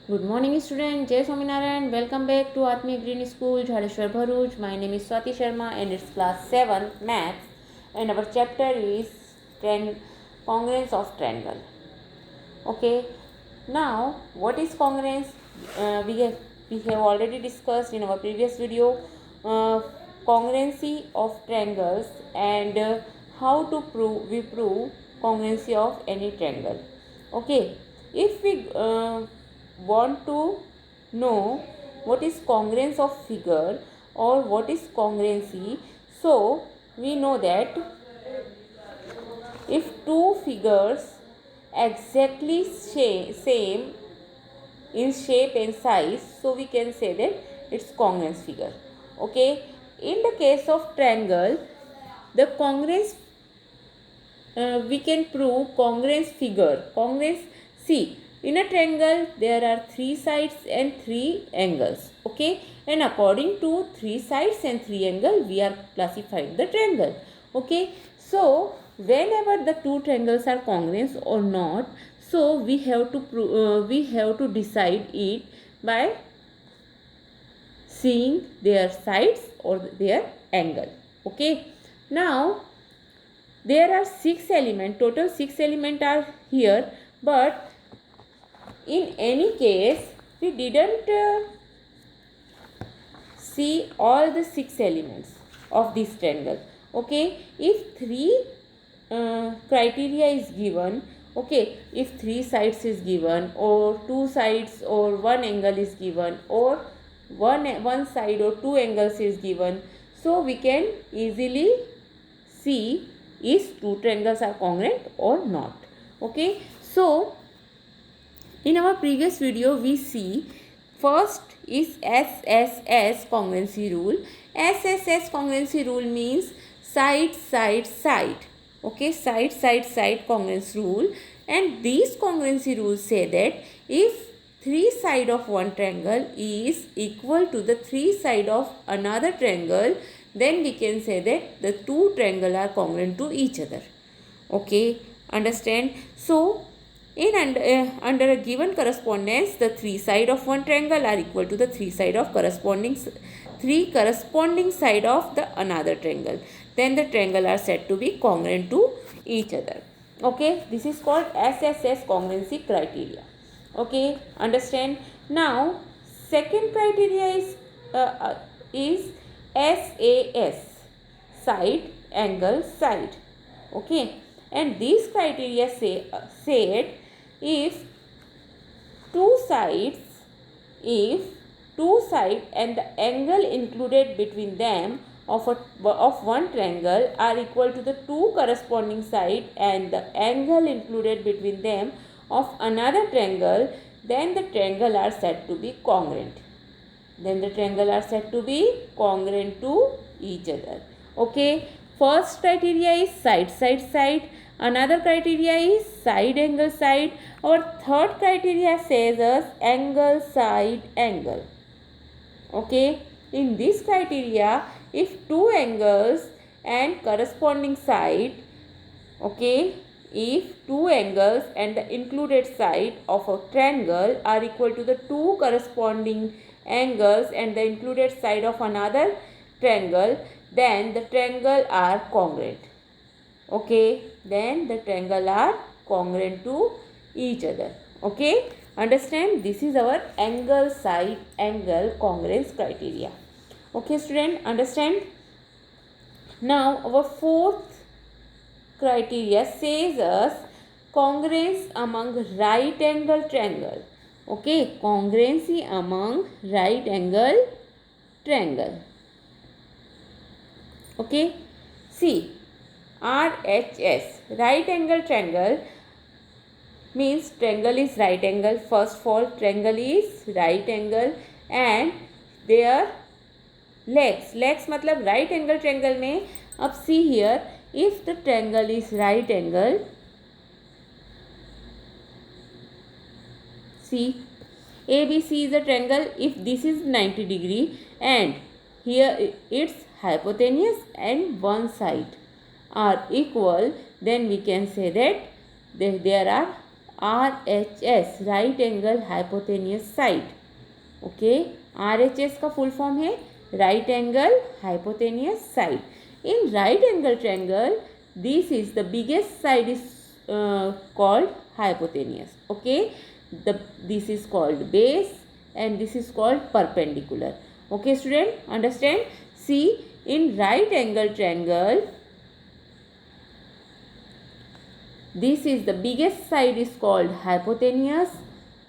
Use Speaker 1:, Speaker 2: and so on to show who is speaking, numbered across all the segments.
Speaker 1: Good morning students, Jai Swaminarayan. Welcome back to Atmi Green School, Jhareshwar Bharuch. My name is Swati Sharma and it's class 7 maths and our chapter is congruence of triangle. Okay, now what is congruence? We have already discussed in our previous video congruency of triangles and how to prove congruency of any triangle. Okay, if we want to know what is congruence of figure or what is congruency, so we know that if two figures exactly same in shape and size, so we can say that it's congruence figure. Okay, in the case of triangle, the congruence we can prove congruence figure. Congruence, see, in a triangle there are three sides and three angles. Okay, and according to three sides and three angles we are classifying the triangle. Okay, so whenever the two triangles are congruent or not, so we have to decide it by seeing their sides or their angle. Okay, now there are 6 elements, total 6 elements are here, but in any case we didn't see all the 6 elements of this triangle. Okay, if 3 criteria is given, okay, if 3 sides is given or 2 sides or 1 angle is given or one side or 2 angles is given, so we can easily see is two triangles are congruent or not. Okay, so in our previous video we see first is SSS congruency rule. SSS congruency rule means side side side. Okay, side side side congruence rule, and these congruency rules say that if three side of one triangle is equal to the three side of another triangle, then we can say that the two triangles are congruent to each other. Okay, understand? So under a given correspondence, the three side of one triangle are equal to the three side of corresponding side of the another triangle. Then the triangle are said to be congruent to each other. Okay, this is called SSS congruency criteria. Okay, understand? Now second criteria is SAS, side angle side. Okay, and these criteria said if two sides and the angle included between them of one triangle are equal to the two corresponding side and the angle included between them of another triangle, then the triangle are said to be congruent. Then the triangle are said to be congruent to each other. Okay, first criteria is side side side. Another criteria is side angle side. Our third criteria says us angle side angle. Okay, in this criteria, if two angles and corresponding side, okay, if two angles and the included side of a triangle are equal to the two corresponding angles and the included side of another triangle, then the triangle are congruent. Okay, then the triangle are congruent to each other. Okay, understand? This is our angle side angle congruence criteria. Okay, student, understand? Now our fourth criteria says us congruence among right angle triangle. Okay, congruency among right angle triangle. Okay, see, RHS, right angle triangle means triangle is right angle. First of all, triangle is right angle and their legs मतलब right angle triangle में, अब see here, if the triangle is right angle, see, ABC is a triangle. If this is 90 degree and here its hypotenuse and one side are equal, then we can say that there are RHS, right angle hypotenuse side. Okay, RHS का full form है right angle hypotenuse side. In right angle triangle, this is the biggest side is called hypotenuse. Okay, this is called base and this is called perpendicular. Okay student, understand? See, in right angle triangle, this is the biggest side is called hypotenuse,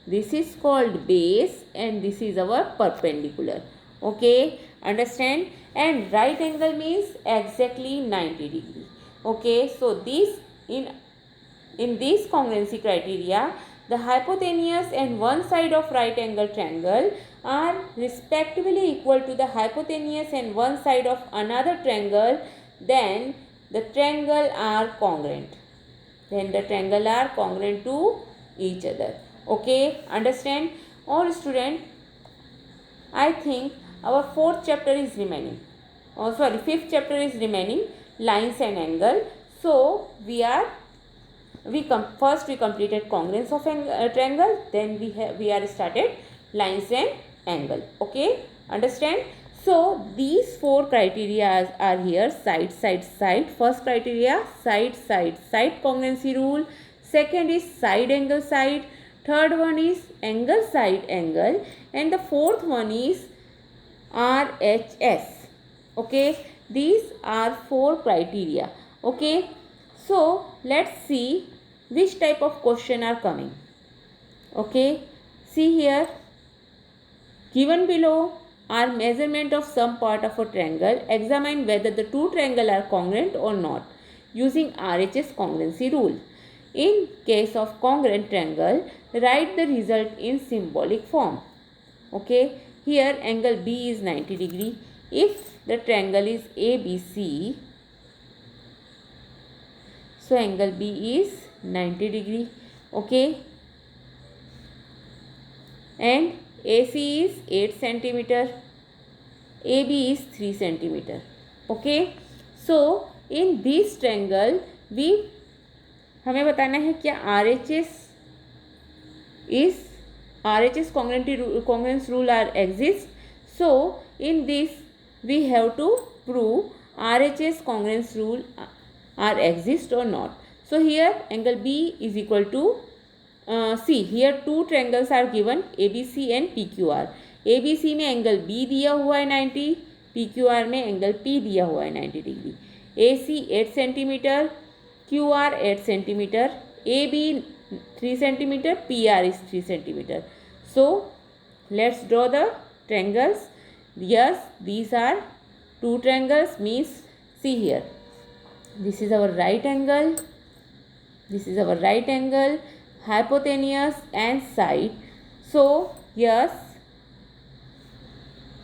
Speaker 1: this is called base and this is our perpendicular. Okay, understand? And right angle means exactly 90 degree. Okay, so this in this congruency criteria, the hypotenuse and one side of right angle triangle are respectively equal to the hypotenuse and one side of another triangle, then the triangle are congruent. Then the triangle are congruent to each other. Okay, understand? All student, I think our fourth chapter is remaining. Oh, sorry, fifth chapter is remaining, lines and angle. So first we completed congruence of triangle, then we are started lines and angle. Okay, understand? So these four criteria are here: side, side, side. First criteria, side, side, side congruency rule. Second is side, angle, side. Third one is angle, side, angle. And the fourth one is RHS. Okay, these are four criteria. Okay, so let's see which type of question are coming. Okay, see here, given below are measurement of some part of a triangle. Examine whether the two triangles are congruent or not using RHS congruency rule. In case of congruent triangle, write the result in symbolic form. Okay, here angle B is 90 degree. If the triangle is ABC, so angle B is 90 degree. Okay, and AC is 8 centimeter, AB is 3 centimeter. Okay, so in this triangle हमें बताना है क्या RHS congruence rule are exist. So in this we have to prove RHS congruence rule are exist or not. So here angle B is equal to see here two triangles are given, ABC and PQR. ABC में angle B दिया हुआ है 90, PQR में angle P दिया हुआ है 90 degree. AC 8 centimetre, QR 8 centimetre, AB 3 centimetre, PR is 3 centimeter. So let's draw the triangles. Yes, these are two triangles. Means see here, this is our right angle, this is our right angle, hypotenuse and side. So yes,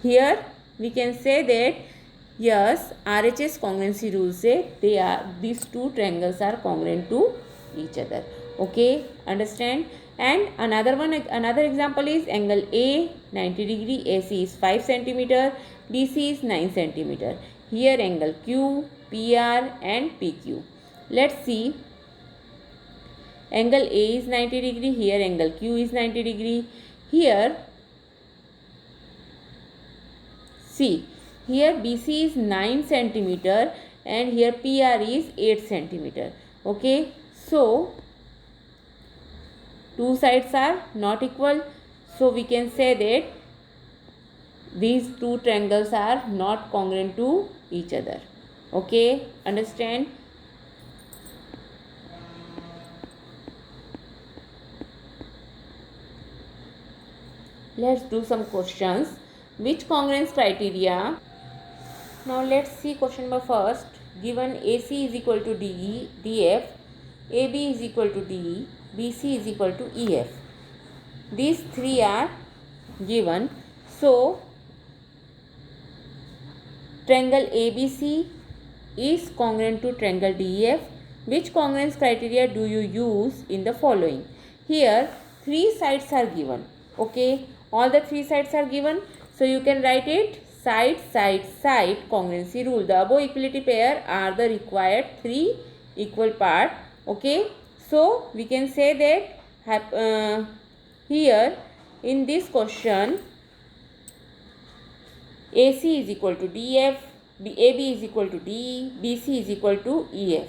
Speaker 1: here we can say that yes, RHS congruency rule say these two triangles are congruent to each other. Okay, understand? And another example is angle A 90 degree, AC is 5 centimeter, BC is 9 centimeter. Here angle Q, PR and PQ. Let's see. Angle A is 90 degree, here angle Q is 90 degree. Here see, here BC is 9 centimeter and here PR is 8 centimeter. Okay, so two sides are not equal, so we can say that these two triangles are not congruent to each other. Okay, understand? Let's do some questions. Which congruence criteria? Now let's see question number first. Given AC is equal to DE, DF, AB is equal to DE, BC is equal to EF. These three are given. So triangle ABC is congruent to triangle DEF. Which congruence criteria do you use in the following? Here three sides are given. Okay, all the three sides are given. So you can write it side, side, side congruency rule. The above equality pair are the required three equal part. Okay, so we can say that here in this question AC is equal to DF, AB is equal to DE, BC is equal to EF.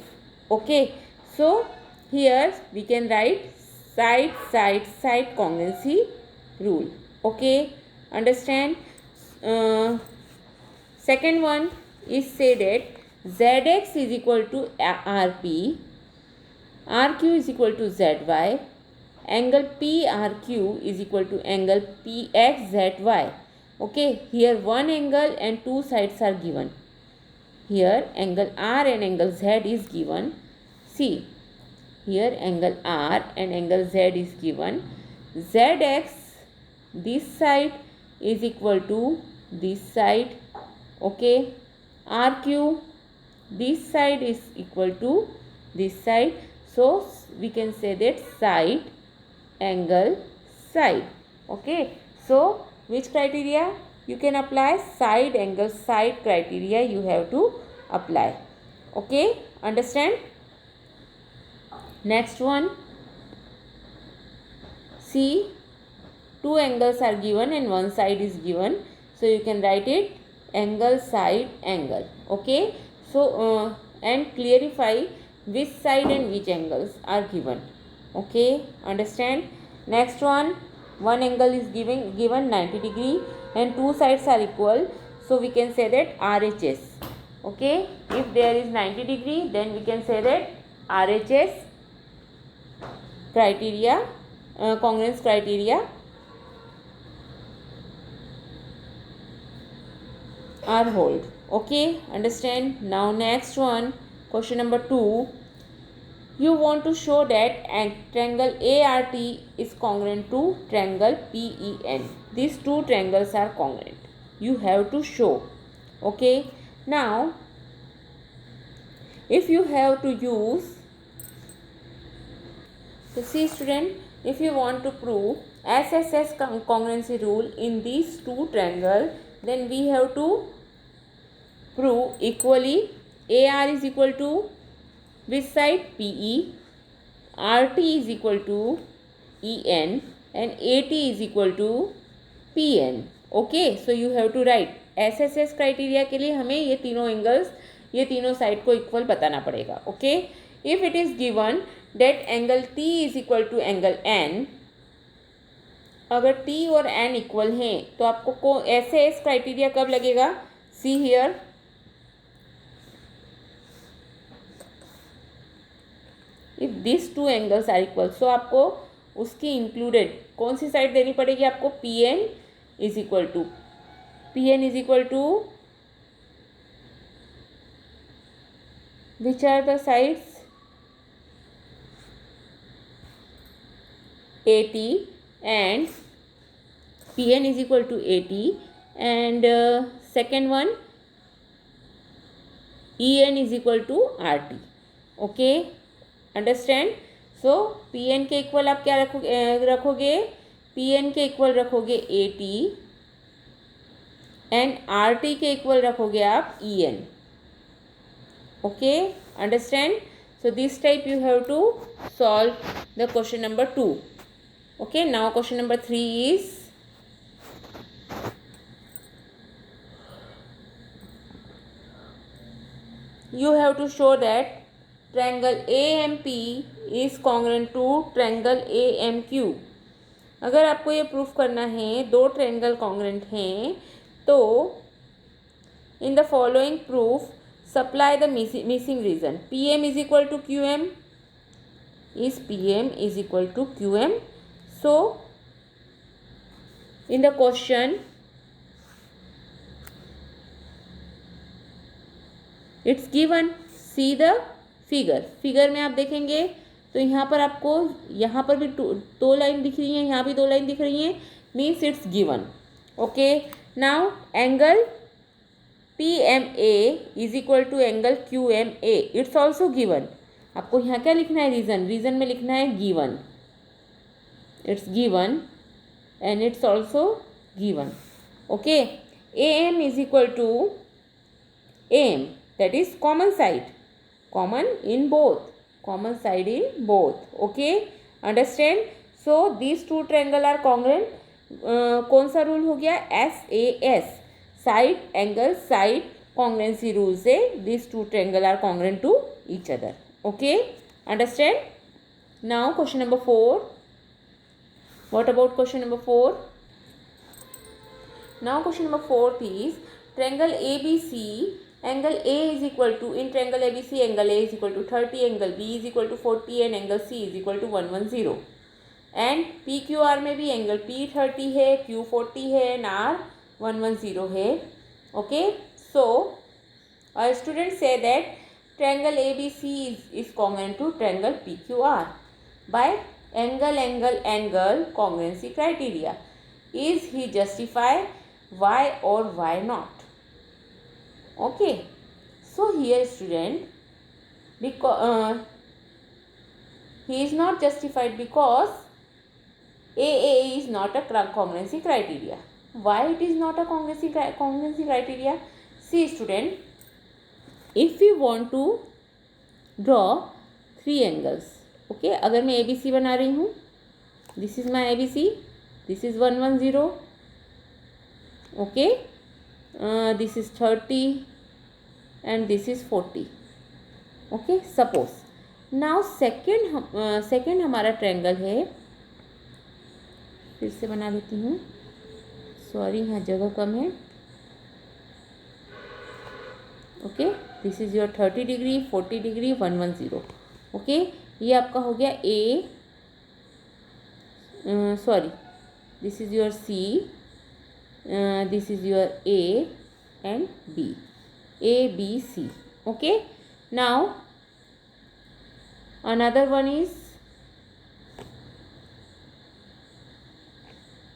Speaker 1: Okay, so here we can write side congruency rule. Okay, understand? Second one is say that ZX is equal to RP, RQ is equal to ZY, angle PRQ is equal to angle PXZY. Okay, here one angle and two sides are given. Here angle R and angle Z is given. See, here angle R and angle Z is given. ZX, this side is equal to this side. Okay, RQ, this side is equal to this side. So we can say that side angle side. Okay, so which criteria you can apply? Side angle side criteria you have to apply. Okay, understand? Next one, see, two angles are given and one side is given, so you can write it angle side angle. Okay, so and clarify which side and which angles are given. Okay, understand? Next one angle is given 90 degree and two sides are equal, so we can say that RHS. Okay, if there is 90 degree, then we can say that RHS criteria, congruence criteria are hold. Okay, understand? Now next one, question number 2. You want to show that triangle ART is congruent to triangle PEN. These two triangles are congruent. You have to show. Okay. Now, if you have to use, so see student, if you want to prove SSS congruency rule in these two triangles, then we have to prove equally AR is equal to which side? PE, RT is equal to EN and AT is equal to PN. Okay, so you have to write SSS criteria के लिए हमें ये तीनों angles, ये तीनों side को equal बताना पड़ेगा. Okay, if it is given that angle T is equal to angle N, अगर T और N इक्वल हैं तो आपको एसएस क्राइटेरिया कब लगेगा? See here, if this two angles are equal, so आपको उसकी इंक्लूडेड कौन सी साइड देनी पड़ेगी आपको? PN is equal to which are the sides? AT and PN is equal to AT and second one EN is equal to RT. Okay, understand? So PN के equal आप क्या रखोगे? PN के equal रखोगे AT and RT के equal रखोगे आप EN. Okay, understand? So this type you have to solve the question number 2. Okay, now question number 3 is, you have to show that triangle AMP is congruent to triangle AMQ. अगर आपको ये proof करना है दो triangle congruent हैं तो in the following proof supply the missing reason. PM is equal to QM, is PM is equal to QM. So in the question it's given, see the figure में आप देखेंगे तो यहाँ पर आपको यहाँ पर भी दो लाइन दिख रही हैं, यहाँ भी दो लाइन दिख रही हैं, means it's given. Okay, now angle PMA is equal to angle QMA, it's also given. आपको यहाँ क्या लिखना है? रीजन में लिखना है given. It's given and it's also given. Okay, AM is equal to AM, that is common side, common side in both. Okay, understand? So this two triangle are congruent. कौन सा रूल हो गया? SAS, side angle side congruency rule से this two triangle are congruent to each other. Okay, understand? Now question number 4. What about question number 4? Now question number 4 is triangle ABC, angle A is equal to, in triangle ABC angle A is equal to 30, angle B is equal to 40 and angle C is equal to 110. And PQR में भी angle P 30 है, Q 40 है and R 110 है. Okay, so a student say that triangle ABC is congruent to triangle PQR by angle congruency criteria. Is he justify? Why or why not? Okay, so here student, because he is not justified because AA is not a congruency criteria. Why it is not a congruency criteria? See student, if we want to draw 3 angles, okay, अगर मैं ABC बना रही हूँ, this is my ABC, this is 110, okay, this is 30 and this is 40. Okay, suppose now second हमारा triangle है. फिर से बना लेती हूँ, सॉरी यहाँ जगह कम है. Okay, this is your 30 degree, 40 degree, 110. Okay, ये आपका हो गया A, sorry, this is your C, this is your A and B, ABC. Okay, now another one is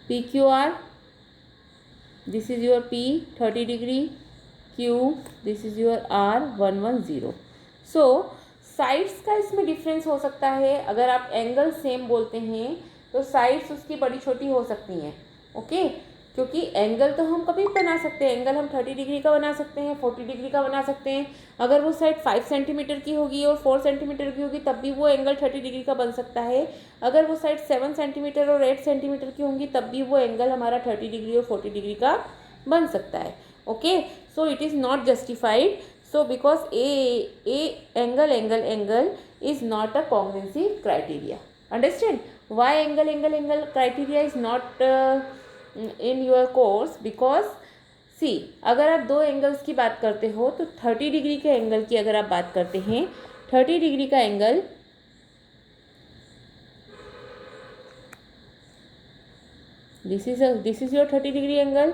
Speaker 1: PQR. This is your P 30 degree, Q, this is your R 110. So sides का इसमें difference हो सकता है. अगर आप angle same बोलते हैं तो साइड्स उसकी बड़ी छोटी हो सकती हैं. ओके, क्योंकि एंगल तो हम कभी बना सकते हैं. एंगल हम 30 डिग्री का बना सकते हैं, 40 डिग्री का बना सकते हैं. अगर वो साइड 5 सेंटीमीटर की होगी और 4 सेंटीमीटर की होगी तब भी वो एंगल 30 डिग्री का बन सकता है. अगर वो साइड 7 सेंटीमीटर और 8 सेंटीमीटर की होंगी तब भी वो एंगल हमारा 30 डिग्री और 40 डिग्री का बन सकता है. Okay, so it is not justified. So because a angle is not a congruency criteria. Understand why angle criteria is not in your course? Because see, अगर आप दो एंगल्स की बात करते हो तो 30 डिग्री के एंगल की अगर आप बात करते हैं, 30 डिग्री का angle this is your 30 degree angle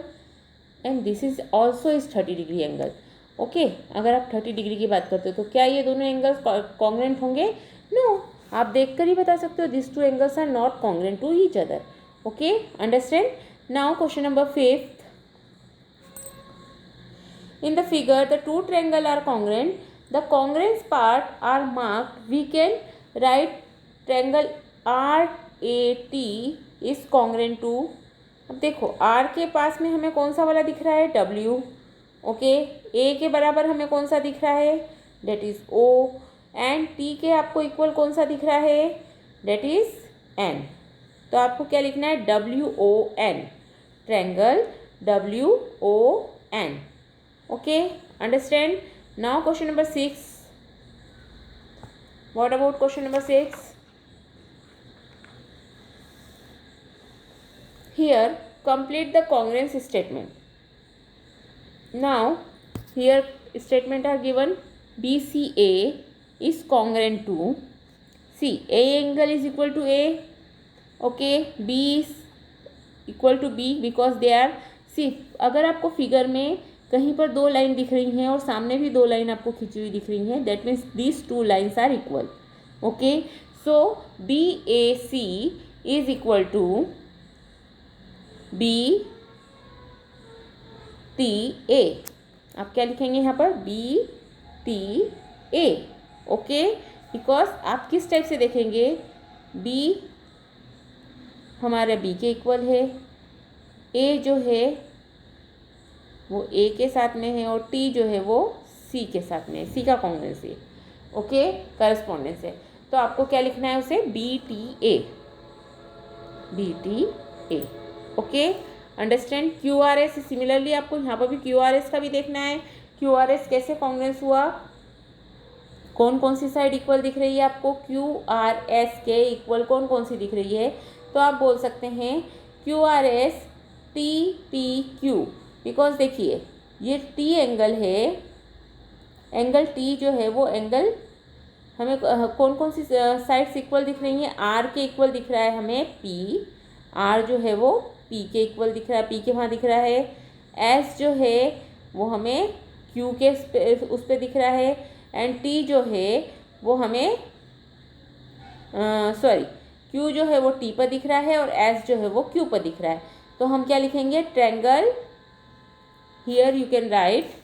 Speaker 1: and this is also is 30 degree angle. Okay, अगर आप 30 डिग्री की बात करते हो तो क्या ये दोनों एंगल्स कॉन्ग्रेंट होंगे? नो, आप देखकर ही बता सकते हो this two angles are not congruent to each other. Okay, understand? Now question number 5. In the figure, the two triangles are congruent. The congruence part are marked. We can write triangle RAT is congruent to. अब देखो R के पास में हमें कौन सा वाला दिख रहा है? W. ओके, A के बराबर हमें कौन सा दिख रहा है? That is O. And T के आपको इक्वल कौन सा दिख रहा है? That is N. तो आपको क्या लिखना है? WON, triangle WON. Okay, understand? Now question number 6. What about question number 6? Here complete the congruence statement. Now here statement are given. BCA is congruent to, see, A angle is equal to A. Okay, B is equal to B because they are, see, अगर आपको figure में कहीं पर दो line दिख रही हैं और सामने भी दो लाइन आपको खींची हुई दिख रही हैं, that means these two lines are equal. Okay, so BAC is equal to BTA. आप क्या लिखेंगे यहाँ पर? BTA. ओके, बिकॉज आप किस टाइप से देखेंगे? B हमारा B के इक्वल है, A जो है वो A के साथ में है और T जो है वो C के साथ में है, C का कॉन्ग्रुएंस है. ओके, करस्पॉन्डेंस है. तो आपको क्या लिखना है उसे? BTA. BTA. Okay, understand. QRS similarly आपको यहाँ पर भी QRS का भी देखना है. QRS कैसे कॉन्ग्रेंस हुआ, कौन कौन सी साइड इक्वल दिख रही है आपको. QRS के इक्वल कौन कौन सी दिख रही है, तो आप बोल सकते हैं QRS TPQ. बिकॉज देखिए ये T एंगल है, एंगल T जो है वो एंगल हमें कौन कौन सी साइड्स इक्वल दिख रही हैं. R के इक्वल दिख रहा है हमें P. R जो है वो P के इक्वल दिख रहा है, P के वहाँ दिख रहा है. S जो है वो हमें Q के उस पर दिख रहा है. एंड T जो है वो हमें Q जो है वो T पर दिख रहा है और S जो है वो Q पर दिख रहा है. तो हम क्या लिखेंगे, triangle, here you can write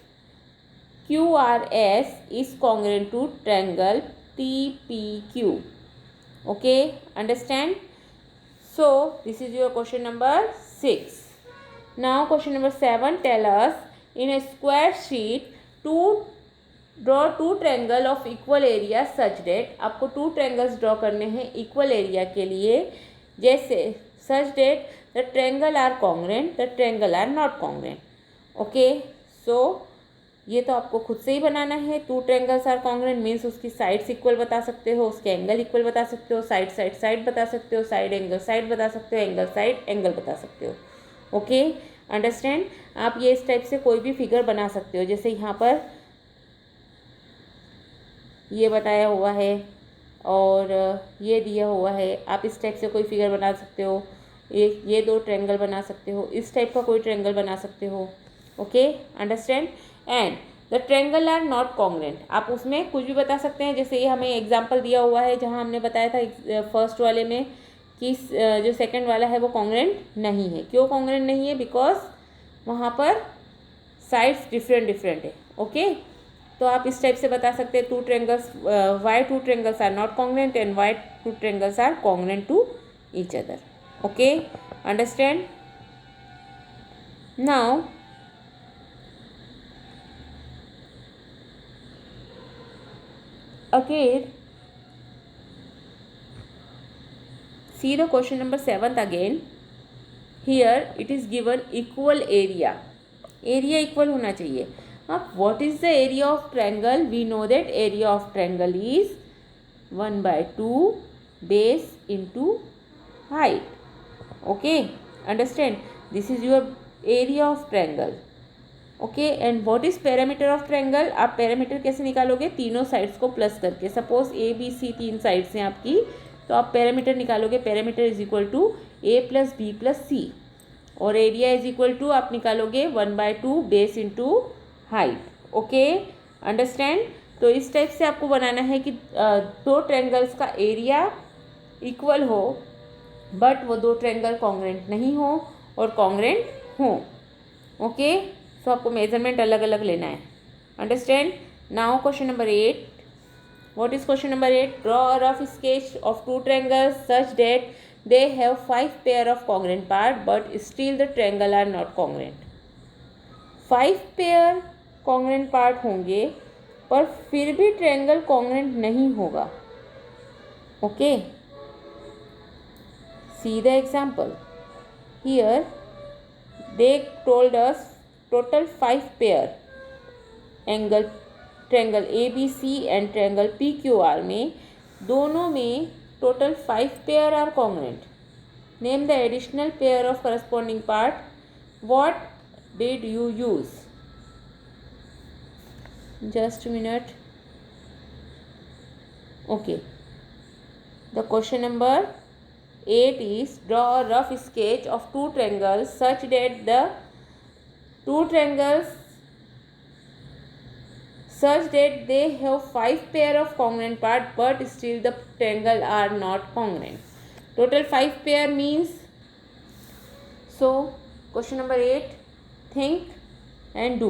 Speaker 1: QRS is congruent to triangle TPQ. Okay, understand? So this is your question number 6. Now question number 7, tell us in a square sheet draw two triangle of equal area such that, आपको two triangles draw करने हैं equal area के लिए, जैसे such that the triangle are congruent, the triangle are not congruent. Okay, so ये तो आपको खुद से ही बनाना है. Two triangles are congruent means उसकी साइड्स इक्वल बता सकते हो, उसके एंगल इक्वल बता सकते हो, साइड बता सकते हो, साइड बता सकते हो, एंगल बता सकते हो. Okay, understand. आप ये इस टाइप से कोई भी फिगर बना सकते हो. जैसे यहाँ पर ये बताया हुआ है और ये दिया हुआ है, आप इस टाइप से कोई फिगर बना सकते हो. ये दो ट्रायंगल बना सकते हो, इस टाइप का कोई ट्रायंगल बना सकते हो. Okay, understand. And the triangle are not congruent, आप उसमें कुछ भी बता सकते हैं. जैसे ये हमें एग्जांपल दिया हुआ है जहां हमने बताया था फर्स्ट वाले में कि जो सेकंड वाला है वो कॉन्ग्रुएंट नहीं है. क्यों कॉन्ग्रुएंट नहीं है, बिकॉज वहां पर साइड्स डिफरेंट है. ओके, तो आप इस टाइप से बता सकते हैं two triangles, why two triangles are not congruent and why two triangles are congruent to each other. Okay, understand. Now again see the question number 7 again. Here it is given equal area equal होना चाहिए. अब what is the area of triangle, we know that area of triangle is 1/2 base into height. Okay, understand, this is your area of triangle. Okay, and what is parameter of triangle, आप parameter कैसे निकालोगे, तीनों sides को plus करके. Suppose ABC तीन sides हैं आपकी, तो आप पैरामीटर निकालोगे. Parameter is equal to A + B + C और एरिया इज इक्वल टू आप निकालोगे 1/2 base into height. Okay, understand. तो इस टाइप से आपको बनाना है कि दो ट्रायंगल्स का एरिया इक्वल हो बट वो दो ट्रायंगल कॉन्ग्रुएंट नहीं हो और कॉन्ग्रुएंट हो. ओके, सो आपको मेजरमेंट अलग अलग लेना है. Understand. Now question number 8. What is question number 8? Draw a rough sketch of two triangles such that they have 5 pair of congruent part but still the triangle are not congruent. 5 pair congruent part होंगे पर फिर भी triangle congruent नहीं होगा. Okay, see the example. Here they told us total 5 pair angle triangle ABC and triangle PQR में दोनों में total 5 pair are congruent. Name the additional pair of corresponding part. What did you use? Just minute. Okay, the question number 8 is draw a rough sketch of two triangles such that the two triangles such that they have 5 pair of congruent part but still the triangle are not congruent. Total 5 pair means, so question number 8, think and do.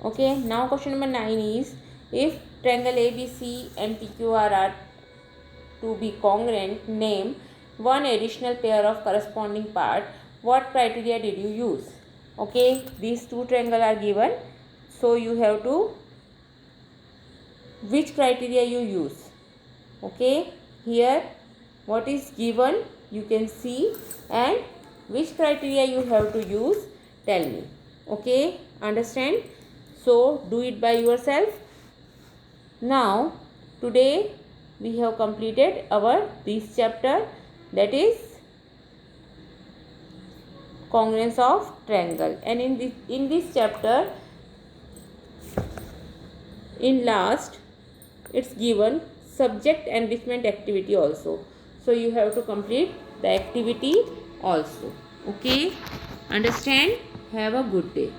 Speaker 1: Okay, now question number 9 is, if triangle ABC and PQR are to be congruent, name one additional pair of corresponding part. What criteria did you use? Okay, these two triangle are given, so you have to, which criteria you use. Okay, here what is given, you can see, and which criteria you have to use, tell me. Okay, understand? So do it by yourself. Now today we have completed our this chapter, that is congruence of triangle, and in this chapter, in last, it's given subject enrichment activity also. So you have to complete the activity also. Okay, understand? Have a good day.